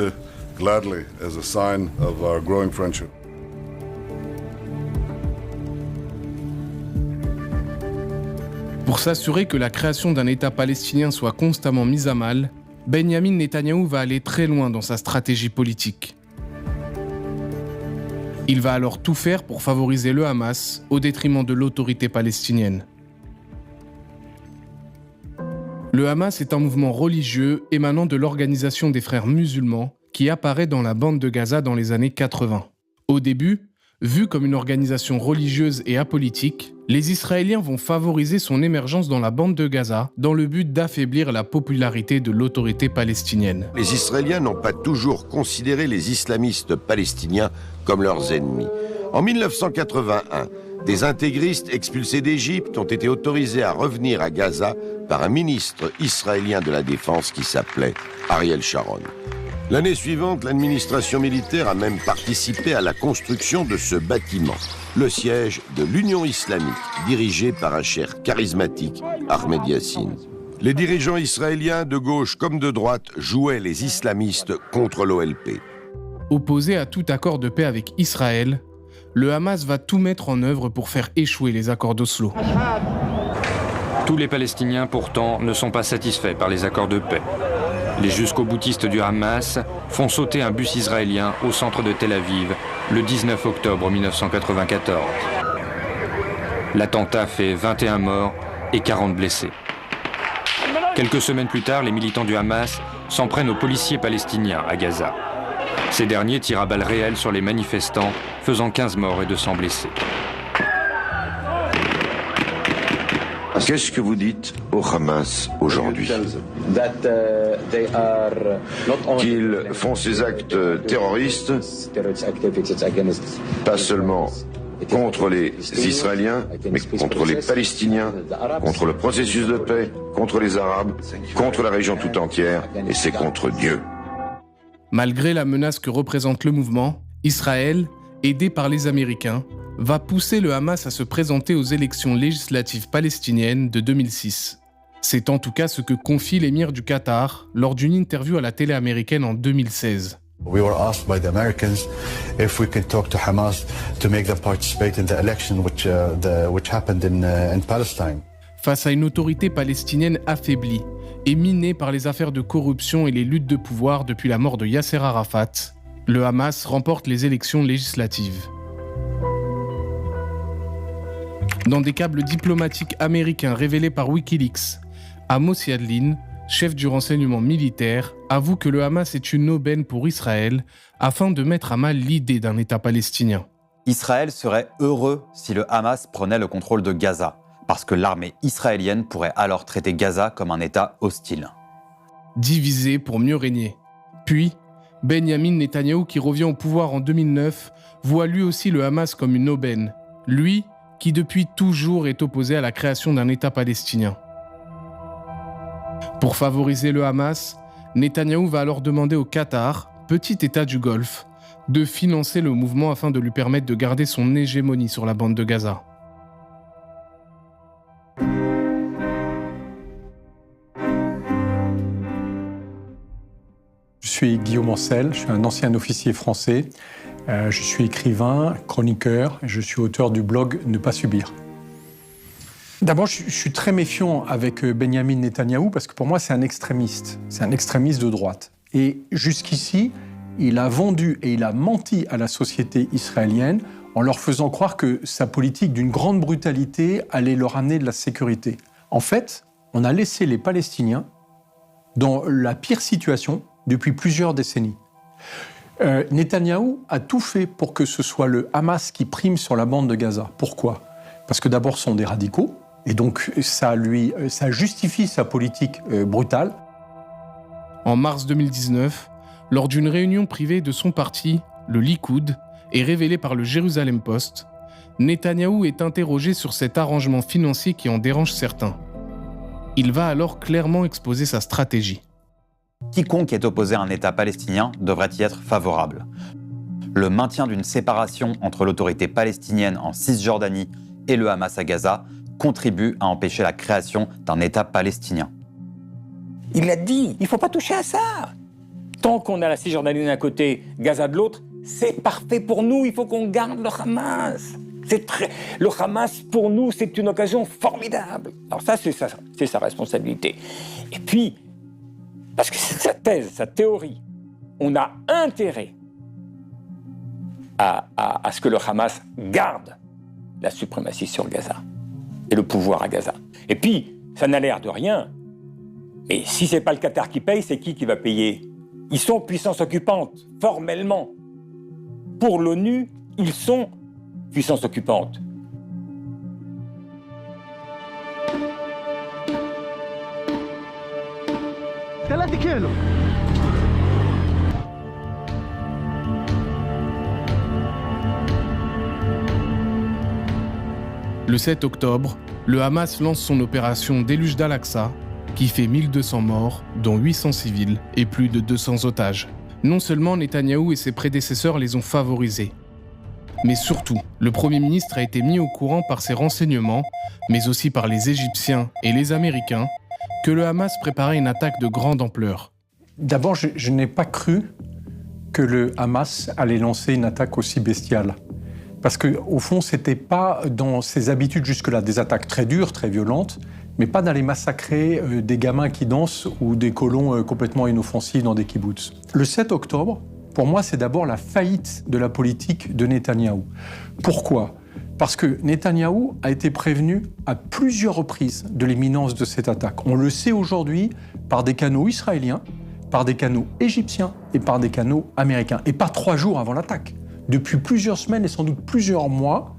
gladly as a sign of our growing friendship. Pour s'assurer que la création d'un État palestinien soit constamment mise à mal, Benyamin Netanyahou va aller très loin dans sa stratégie politique. Il va alors tout faire pour favoriser le Hamas au détriment de l'autorité palestinienne. Le Hamas est un mouvement religieux émanant de l'Organisation des Frères musulmans qui apparaît dans la bande de Gaza dans les années 80. Au début, vu comme une organisation religieuse et apolitique, les Israéliens vont favoriser son émergence dans la bande de Gaza dans le but d'affaiblir la popularité de l'autorité palestinienne. Les Israéliens n'ont pas toujours considéré les islamistes palestiniens comme leurs ennemis. En 1981, des intégristes expulsés d'Égypte ont été autorisés à revenir à Gaza par un ministre israélien de la Défense qui s'appelait Ariel Sharon. L'année suivante, l'administration militaire a même participé à la construction de ce bâtiment, le siège de l'Union islamique, dirigé par un cheikh charismatique, Ahmed Yassine. Les dirigeants israéliens, de gauche comme de droite, jouaient les islamistes contre l'OLP. Opposé à tout accord de paix avec Israël, le Hamas va tout mettre en œuvre pour faire échouer les accords d'Oslo. Tous les Palestiniens, pourtant, ne sont pas satisfaits par les accords de paix. Les jusqu'au-boutistes du Hamas font sauter un bus israélien au centre de Tel Aviv le 19 octobre 1994. L'attentat fait 21 morts et 40 blessés. Quelques semaines plus tard, les militants du Hamas s'en prennent aux policiers palestiniens à Gaza. Ces derniers tirent à balles réelles sur les manifestants, faisant 15 morts et 200 blessés. Qu'est-ce que vous dites au Hamas aujourd'hui? Qu'ils font ces actes terroristes, pas seulement contre les Israéliens, mais contre les Palestiniens, contre le processus de paix, contre les Arabes, contre la région tout entière, et c'est contre Dieu. Malgré la menace que représente le mouvement, Israël, aidé par les Américains, va pousser le Hamas à se présenter aux élections législatives palestiniennes de 2006. C'est en tout cas ce que confie l'émir du Qatar lors d'une interview à la télé américaine en 2016. We were asked by the Americans if we could talk to Hamas to make them participate in the election which happened in Palestine. Face à une autorité palestinienne affaiblie et minée par les affaires de corruption et les luttes de pouvoir depuis la mort de Yasser Arafat, le Hamas remporte les élections législatives. Dans des câbles diplomatiques américains révélés par Wikileaks, Amos Yadlin, chef du renseignement militaire, avoue que le Hamas est une aubaine pour Israël afin de mettre à mal l'idée d'un État palestinien. Israël serait heureux si le Hamas prenait le contrôle de Gaza, parce que l'armée israélienne pourrait alors traiter Gaza comme un État hostile. Diviser pour mieux régner. Puis, Benyamin Netanyahou, qui revient au pouvoir en 2009, voit lui aussi le Hamas comme une aubaine. Lui, qui depuis toujours est opposé à la création d'un État palestinien. Pour favoriser le Hamas, Netanyahou va alors demander au Qatar, petit État du Golfe, de financer le mouvement afin de lui permettre de garder son hégémonie sur la bande de Gaza. Je suis Guillaume Ancel, je suis un ancien officier français. Je suis écrivain, chroniqueur, et je suis auteur du blog Ne pas subir. D'abord, je suis très méfiant avec Benyamin Netanyahou parce que pour moi, c'est un extrémiste. C'est un extrémiste de droite. Et jusqu'ici, il a vendu et il a menti à la société israélienne en leur faisant croire que sa politique d'une grande brutalité allait leur amener de la sécurité. En fait, on a laissé les Palestiniens dans la pire situation depuis plusieurs décennies. Netanyahou a tout fait pour que ce soit le Hamas qui prime sur la bande de Gaza. Pourquoi ? Parce que d'abord, ce sont des radicaux, et donc ça justifie sa politique brutale. En mars 2019, lors d'une réunion privée de son parti, le Likoud, et révélée par le Jérusalem Post, Netanyahou est interrogé sur cet arrangement financier qui en dérange certains. Il va alors clairement exposer sa stratégie. Quiconque est opposé à un État palestinien devrait y être favorable. le maintien d'une séparation entre l'autorité palestinienne en Cisjordanie et le Hamas à Gaza contribue à empêcher la création d'un État palestinien. Il l'a dit, il ne faut pas toucher à ça. Tant qu'on a la Cisjordanie d'un côté, Gaza de l'autre, c'est parfait pour nous, il faut qu'on garde le Hamas. Le Hamas, pour nous, c'est une occasion formidable. Alors ça, c'est sa responsabilité. Et puis, parce que c'est sa thèse, sa théorie, on a intérêt à ce que le Hamas garde la suprématie sur Gaza et le pouvoir à Gaza. Et puis, ça n'a l'air de rien, mais si c'est pas le Qatar qui paye, c'est qui va payer? Ils sont puissance occupante, formellement. Pour l'ONU, ils sont puissance occupante. Le 7 octobre, le Hamas lance son opération Déluge d'Al-Aqsa, qui fait 1200 morts, dont 800 civils et plus de 200 otages. Non seulement Netanyahou et ses prédécesseurs les ont favorisés, mais surtout, le Premier ministre a été mis au courant par ses renseignements, mais aussi par les Égyptiens et les Américains, que le Hamas préparait une attaque de grande ampleur. D'abord, je n'ai pas cru que le Hamas allait lancer une attaque aussi bestiale. Parce qu'au fond, ce n'était pas dans ses habitudes jusque-là, des attaques très dures, très violentes, mais pas d'aller massacrer des gamins qui dansent ou des colons complètement inoffensifs dans des kibboutz. Le 7 octobre, pour moi, c'est d'abord la faillite de la politique de Netanyahou. Pourquoi ? Parce que Netanyahou a été prévenu à plusieurs reprises de l'imminence de cette attaque. On le sait aujourd'hui par des canaux israéliens, par des canaux égyptiens et par des canaux américains. Et pas 3 jours avant l'attaque. Depuis plusieurs semaines et sans doute plusieurs mois,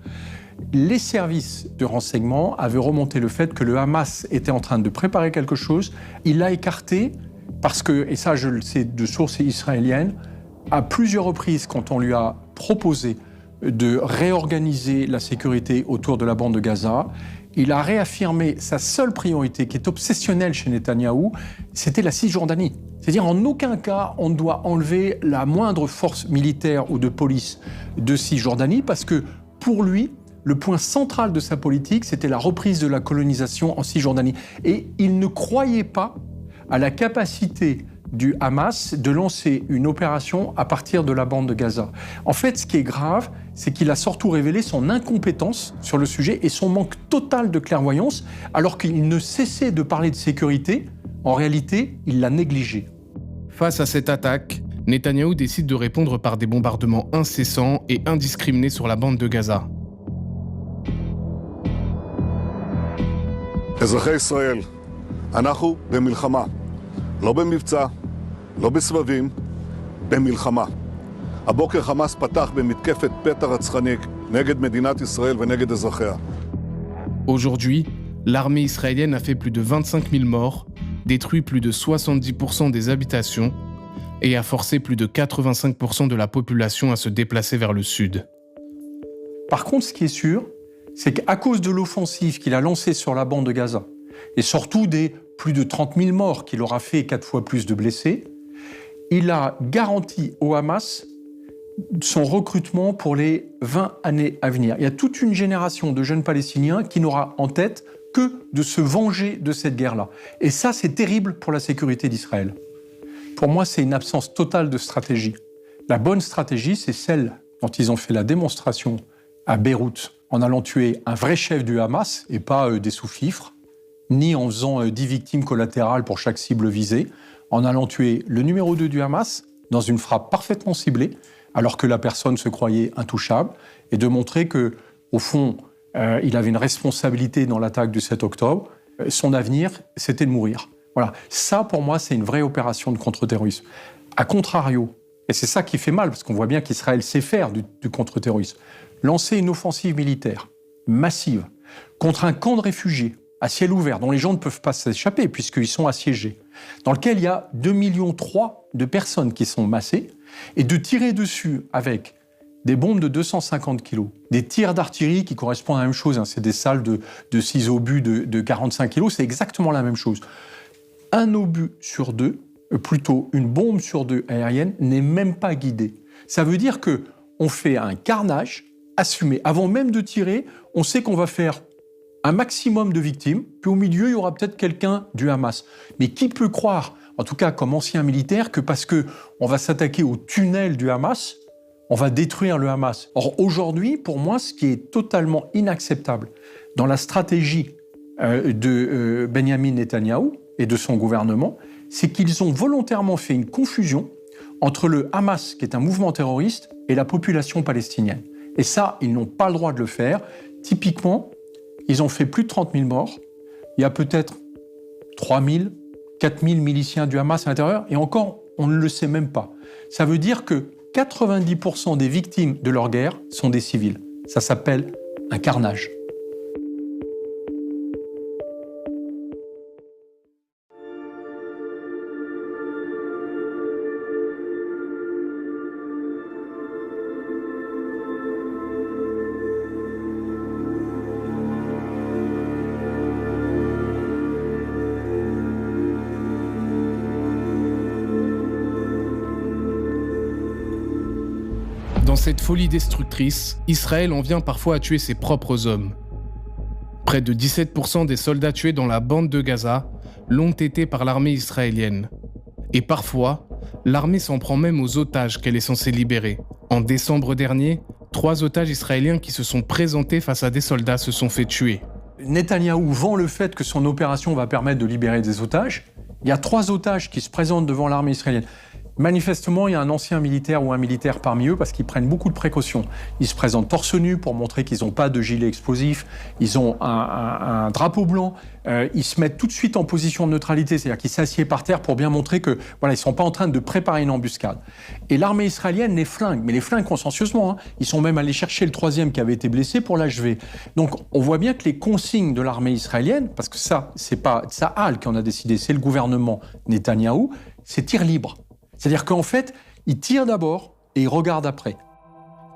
les services de renseignement avaient remonté le fait que le Hamas était en train de préparer quelque chose. Il l'a écarté parce que, et ça je le sais de sources israéliennes, à plusieurs reprises, quand on lui a proposé de réorganiser la sécurité autour de la bande de Gaza, il a réaffirmé sa seule priorité, qui est obsessionnelle chez Netanyahou, c'était la Cisjordanie. C'est-à-dire, en aucun cas, on ne doit enlever la moindre force militaire ou de police de Cisjordanie, parce que, pour lui, le point central de sa politique, c'était la reprise de la colonisation en Cisjordanie. Et il ne croyait pas à la capacité du Hamas de lancer une opération à partir de la bande de Gaza. En fait, ce qui est grave, c'est qu'il a surtout révélé son incompétence sur le sujet et son manque total de clairvoyance, alors qu'il ne cessait de parler de sécurité. En réalité, il l'a négligé. Face à cette attaque, Netanyahou décide de répondre par des bombardements incessants et indiscriminés sur la bande de Gaza. אזרחי ישראל, אנחנו במלחמה. לא במבצע, לא בסבבים, במלחמה. הבוקר חמאס פתח במתקפת פתע רצחני נגד מדינת ישראל ונגד אזרחיה. Aujourd'hui, l'armée israélienne a fait plus de 25 000 morts, détruit plus de 70% des habitations et a forcé plus de 85% de la population à se déplacer vers le sud. Par contre, ce qui est sûr, c'est qu'à cause de l'offensive qu'il a lancée sur la bande de Gaza, et surtout des plus de 30 000 morts qu'il aura fait 4 fois plus de blessés, il a garanti au Hamas son recrutement pour les 20 années à venir. Il y a toute une génération de jeunes Palestiniens qui n'aura en tête que de se venger de cette guerre-là. Et ça, c'est terrible pour la sécurité d'Israël. Pour moi, c'est une absence totale de stratégie. La bonne stratégie, c'est celle dont ils ont fait la démonstration à Beyrouth, en allant tuer un vrai chef du Hamas, et pas des sous-fifres, ni en faisant 10 victimes collatérales pour chaque cible visée, en allant tuer le numéro 2 du Hamas, dans une frappe parfaitement ciblée, alors que la personne se croyait intouchable, et de montrer que, au fond, il avait une responsabilité dans l'attaque du 7 octobre. Son avenir, c'était de mourir. Voilà. Ça, pour moi, c'est une vraie opération de contre-terrorisme. A contrario, et c'est ça qui fait mal, parce qu'on voit bien qu'Israël sait faire du contre-terrorisme, lancer une offensive militaire massive contre un camp de réfugiés à ciel ouvert, dont les gens ne peuvent pas s'échapper puisqu'ils sont assiégés, dans lequel il y a 2,3 millions de personnes qui sont massées, et de tirer dessus avec des bombes de 250 kilos, des tirs d'artillerie qui correspondent à la même chose, c'est des salles de 6 obus de 45 kilos, c'est exactement la même chose. Un obus sur 2, plutôt une bombe sur 2 aérienne, n'est même pas guidée. Ça veut dire que on fait un carnage assumé. Avant même de tirer, on sait qu'on va faire un maximum de victimes, puis au milieu, il y aura peut-être quelqu'un du Hamas. Mais qui peut croire, en tout cas comme ancien militaire, que parce qu'on va s'attaquer au tunnel du Hamas, on va détruire le Hamas? Or, aujourd'hui, pour moi, ce qui est totalement inacceptable dans la stratégie de Benyamin Netanyahou et de son gouvernement, c'est qu'ils ont volontairement fait une confusion entre le Hamas, qui est un mouvement terroriste, et la population palestinienne. Et ça, ils n'ont pas le droit de le faire. Typiquement, ils ont fait plus de 30 000 morts. Il y a peut-être 3 000, 4 000 miliciens du Hamas à l'intérieur, et encore, on ne le sait même pas. Ça veut dire que 90% des victimes de leur guerre sont des civils. Ça s'appelle un carnage. Dans cette folie destructrice, Israël en vient parfois à tuer ses propres hommes. Près de 17% des soldats tués dans la bande de Gaza l'ont été par l'armée israélienne. Et parfois, l'armée s'en prend même aux otages qu'elle est censée libérer. En décembre dernier, 3 otages israéliens qui se sont présentés face à des soldats se sont fait tuer. Netanyahou vend le fait que son opération va permettre de libérer des otages. Il y a 3 otages qui se présentent devant l'armée israélienne. Manifestement, il y a un ancien militaire ou un militaire parmi eux parce qu'ils prennent beaucoup de précautions. Ils se présentent torse nu pour montrer qu'ils n'ont pas de gilet explosif. Ils ont un drapeau blanc. Ils se mettent tout de suite en position de neutralité, c'est-à-dire qu'ils s'assiedent par terre pour bien montrer que voilà, ils ne sont pas en train de préparer une embuscade. Et l'armée israélienne les flingue, mais les flingue consciencieusement. Hein. Ils sont même allés chercher le 3e qui avait été blessé pour l'achever. Donc on voit bien que les consignes de l'armée israélienne, parce que ça, c'est pas Tsahal qui en a décidé, c'est le gouvernement Netanyahou, c'est tir libre. C'est-à-dire qu'en fait, il tire d'abord et il regarde après.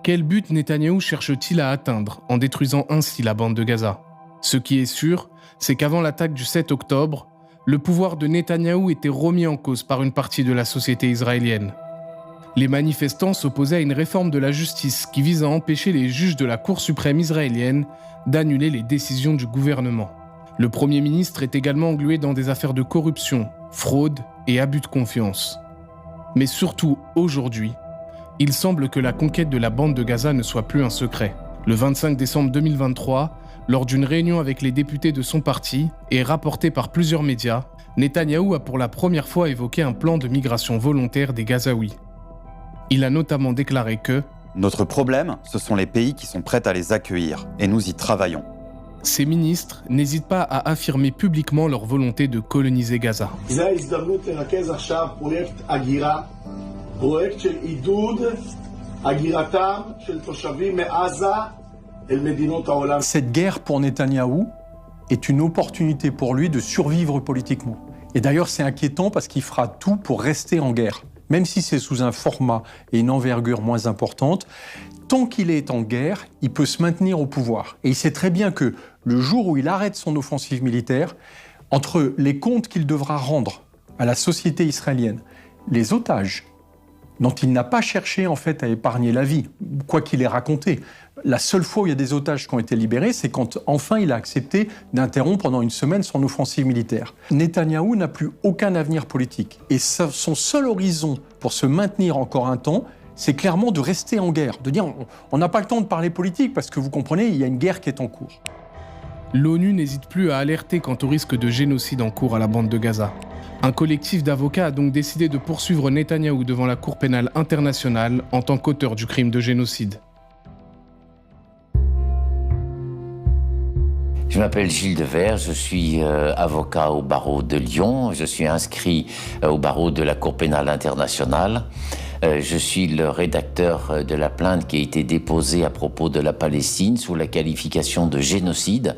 Quel but Netanyahou cherche-t-il à atteindre en détruisant ainsi la bande de Gaza? Ce qui est sûr, c'est qu'avant l'attaque du 7 octobre, le pouvoir de Netanyahou était remis en cause par une partie de la société israélienne. Les manifestants s'opposaient à une réforme de la justice qui vise à empêcher les juges de la Cour suprême israélienne d'annuler les décisions du gouvernement. Le Premier ministre est également englué dans des affaires de corruption, fraude et abus de confiance. Mais surtout, aujourd'hui, il semble que la conquête de la bande de Gaza ne soit plus un secret. Le 25 décembre 2023, lors d'une réunion avec les députés de son parti, et rapportée par plusieurs médias, Netanyahou a pour la première fois évoqué un plan de migration volontaire des Gazaouis. Il a notamment déclaré que « Notre problème, ce sont les pays qui sont prêts à les accueillir, et nous y travaillons. » Ces ministres n'hésitent pas à affirmer publiquement leur volonté de coloniser Gaza. Cette guerre pour Netanyahou est une opportunité pour lui de survivre politiquement. Et d'ailleurs, c'est inquiétant parce qu'il fera tout pour rester en guerre. Même si c'est sous un format et une envergure moins importante, tant qu'il est en guerre, il peut se maintenir au pouvoir. Et il sait très bien que le jour où il arrête son offensive militaire, entre les comptes qu'il devra rendre à la société israélienne, les otages, dont il n'a pas cherché en fait à épargner la vie, quoi qu'il ait raconté. La seule fois où il y a des otages qui ont été libérés, c'est quand enfin il a accepté d'interrompre pendant une semaine son offensive militaire. Netanyahou n'a plus aucun avenir politique. Et son seul horizon pour se maintenir encore un temps, c'est clairement de rester en guerre, de dire on n'a pas le temps de parler politique parce que vous comprenez, il y a une guerre qui est en cours. L'ONU n'hésite plus à alerter quant au risque de génocide en cours à la bande de Gaza. Un collectif d'avocats a donc décidé de poursuivre Netanyahou devant la Cour pénale internationale en tant qu'auteur du crime de génocide. Je m'appelle Gilles Devers, je suis avocat au barreau de Lyon, je suis inscrit au barreau de la Cour pénale internationale. Je suis le rédacteur de la plainte qui a été déposée à propos de la Palestine sous la qualification de génocide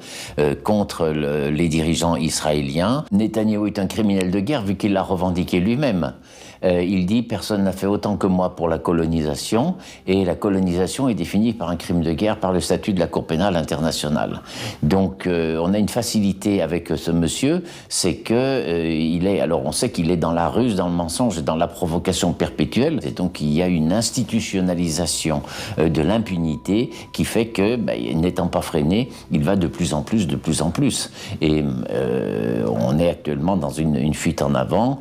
contre les dirigeants israéliens. Netanyahou est un criminel de guerre vu qu'il l'a revendiqué lui-même. Il dit « Personne n'a fait autant que moi pour la colonisation » et la colonisation est définie par un crime de guerre par le statut de la Cour pénale internationale. Donc on a une facilité avec ce monsieur, c'est que alors on sait qu'il est dans la ruse, dans le mensonge et dans la provocation perpétuelle. Et donc il y a une institutionnalisation de l'impunité qui fait que, n'étant pas freiné, il va de plus en plus. Et on est actuellement dans une fuite en avant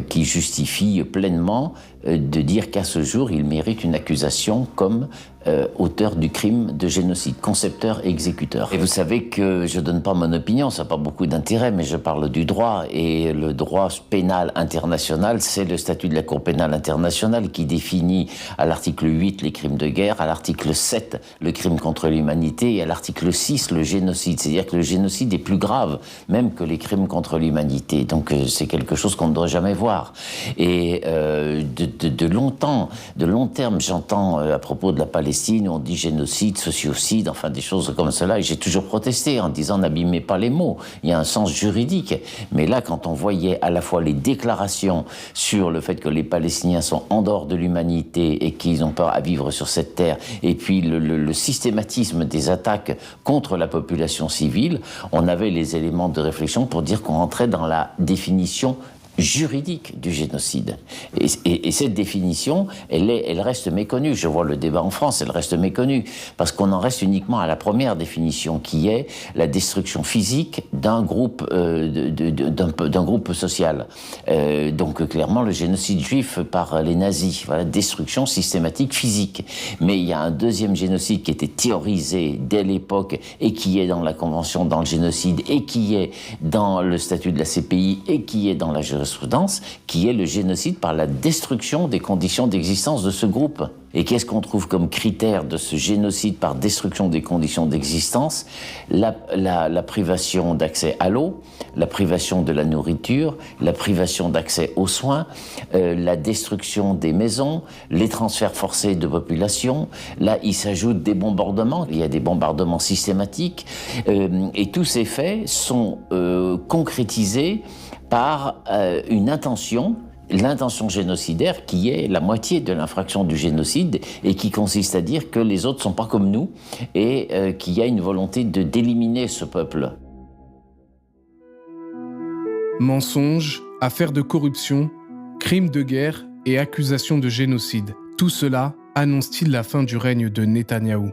qui justifie pleinement de dire qu'à ce jour, il mérite une accusation comme auteur du crime de génocide, concepteur et exécuteur. Et vous savez que je ne donne pas mon opinion, ça n'a pas beaucoup d'intérêt, mais je parle du droit. Et le droit pénal international, c'est le statut de la Cour pénale internationale qui définit à l'article 8 les crimes de guerre, à l'article 7 le crime contre l'humanité et à l'article 6 le génocide. C'est-à-dire que le génocide est plus grave même que les crimes contre l'humanité. Donc c'est quelque chose qu'on ne doit jamais voir. Et de long terme, j'entends à propos de la Palestine, on dit génocide, sociocide, enfin des choses comme cela, et j'ai toujours protesté en disant n'abîmez pas les mots, il y a un sens juridique. Mais là, quand on voyait à la fois les déclarations sur le fait que les Palestiniens sont en dehors de l'humanité et qu'ils ont peur à vivre sur cette terre, et puis le systématisme des attaques contre la population civile, on avait les éléments de réflexion pour dire qu'on rentrait dans la définition juridique du génocide. Et cette définition, elle reste méconnue. Je vois le débat en France, elle reste méconnue, parce qu'on en reste uniquement à la première définition, qui est la destruction physique d'un groupe, d'un groupe social. Donc clairement, le génocide juif par les nazis, voilà, destruction systématique physique. Mais il y a un deuxième génocide qui était théorisé dès l'époque, et qui est dans la Convention dans le génocide, et qui est dans le statut de la CPI, et qui est dans la jurisprudence, qui est le génocide par la destruction des conditions d'existence de ce groupe. Et qu'est-ce qu'on trouve comme critère de ce génocide par destruction des conditions d'existence? La privation d'accès à l'eau, la privation de la nourriture, la privation d'accès aux soins, la destruction des maisons, les transferts forcés de population. Là, il s'ajoute des bombardements, il y a des bombardements systématiques, et tous ces faits sont concrétisés par une intention, l'intention génocidaire qui est la moitié de l'infraction du génocide et qui consiste à dire que les autres ne sont pas comme nous et qu'il y a une volonté d'éliminer ce peuple. Mensonges, affaires de corruption, crimes de guerre et accusations de génocide. Tout cela annonce-t-il la fin du règne de Netanyahou?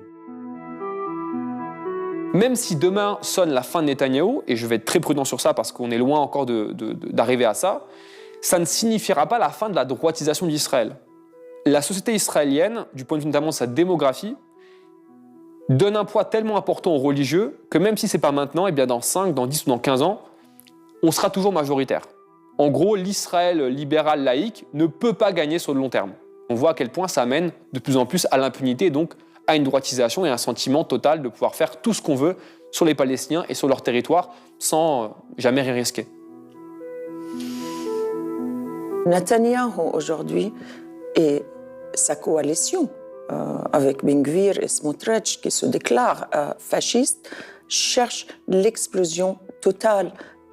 Même si demain sonne la fin de Netanyahou, et je vais être très prudent sur ça parce qu'on est loin encore d'arriver à ça, ça ne signifiera pas la fin de la droitisation d'Israël. La société israélienne, du point de vue notamment de sa démographie, donne un poids tellement important aux religieux que même si ce n'est pas maintenant, et bien dans 5, dans 10 ou dans 15 ans, on sera toujours majoritaire. En gros, l'Israël libéral laïque ne peut pas gagner sur le long terme. On voit à quel point ça amène de plus en plus à l'impunité et donc à une droitisation et un sentiment total de pouvoir faire tout ce qu'on veut sur les Palestiniens et sur leur territoire sans jamais rien risquer. Netanyahou aujourd'hui et sa coalition avec Ben Gvir et Smotrich qui se déclarent fascistes cherchent l'explosion totale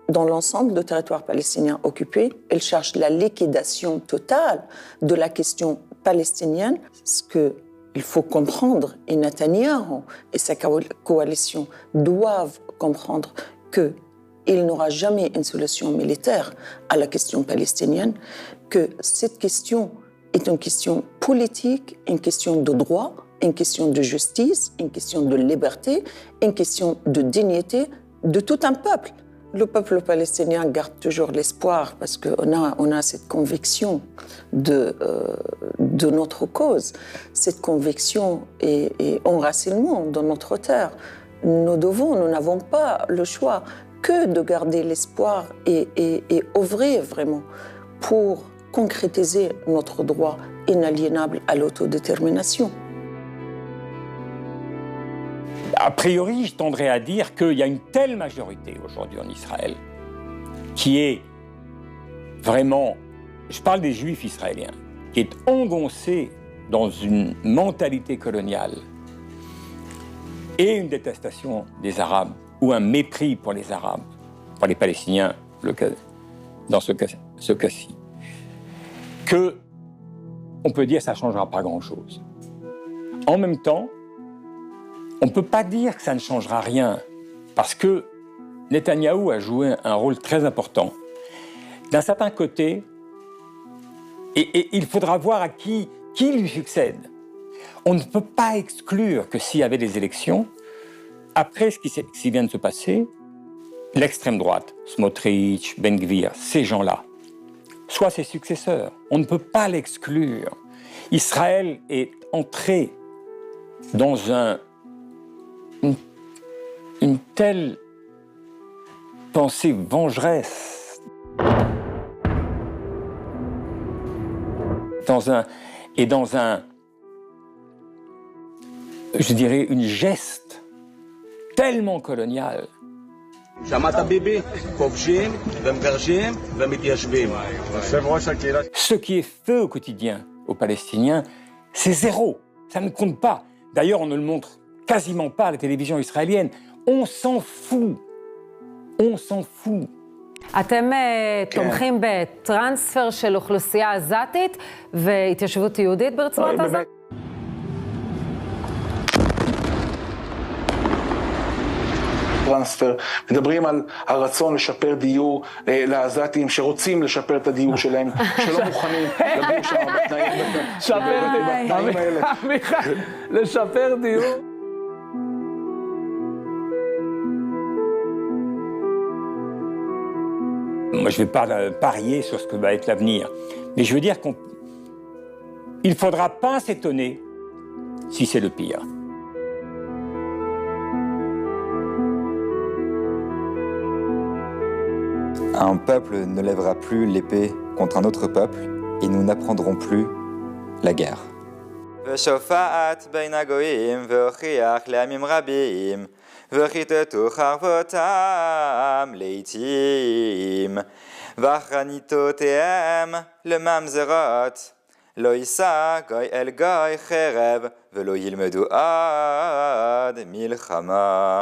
dans l'ensemble du territoire palestinien occupé. Ils cherchent la liquidation totale de la question palestinienne, ce que il faut comprendre, et Netanyahou et sa coalition doivent comprendre qu'il n'aura jamais une solution militaire à la question palestinienne, que cette question est une question politique, une question de droit, une question de justice, une question de liberté, une question de dignité de tout un peuple. Le peuple palestinien garde toujours l'espoir parce qu'on a cette conviction de notre cause, cette conviction et enracinement dans notre terre. Nous n'avons pas le choix que de garder l'espoir et œuvrer vraiment pour concrétiser notre droit inaliénable à l'autodétermination. A priori, je tendrais à dire qu'il y a une telle majorité aujourd'hui en Israël qui est vraiment, je parle des Juifs israéliens, qui est engoncée dans une mentalité coloniale et une détestation des Arabes ou un mépris pour les Arabes, pour les Palestiniens, dans ce cas-ci. on peut dire que ça ne changera pas grand-chose. En même temps, on ne peut pas dire que ça ne changera rien, parce que Netanyahou a joué un rôle très important. D'un certain côté, et il faudra voir à qui lui succède. On ne peut pas exclure que s'il y avait des élections, après ce qui vient de se passer, l'extrême droite, Smotrich, Ben Gvir, ces gens-là, soient ses successeurs. On ne peut pas l'exclure. Israël est entré dans une telle pensée vengeresse, dans je dirais, une geste tellement coloniale. Ce qui est fait au quotidien aux Palestiniens, c'est zéro. Ça ne compte pas. D'ailleurs, on ne le montre quasiment pas à la télévision israélienne. On s'en fout. On s'en fout. אתם תומכים בטרנספר של אוכלוסייה עזתית והתיישבות יהודית ברצועת עזה? טרנספר, מדברים על הרצון לשפר דיור לעזתים שרוצים לשפר את הדיור שלהם, שלא מוכנים לגור שם בתנאים האלה. לשפר דיור. Moi, je ne vais pas parier sur ce que va être l'avenir, mais je veux dire qu'il ne faudra pas s'étonner si c'est le pire. Un peuple ne lèvera plus l'épée contre un autre peuple et nous n'apprendrons plus la guerre. ושופעת בין הגויים והוכיח לעמים רבים וכיתתו חרבותם לעתים וחניתותיהם לממזרות לא יישא גוי אל גוי חרב ולא ילמדו עד מלחמה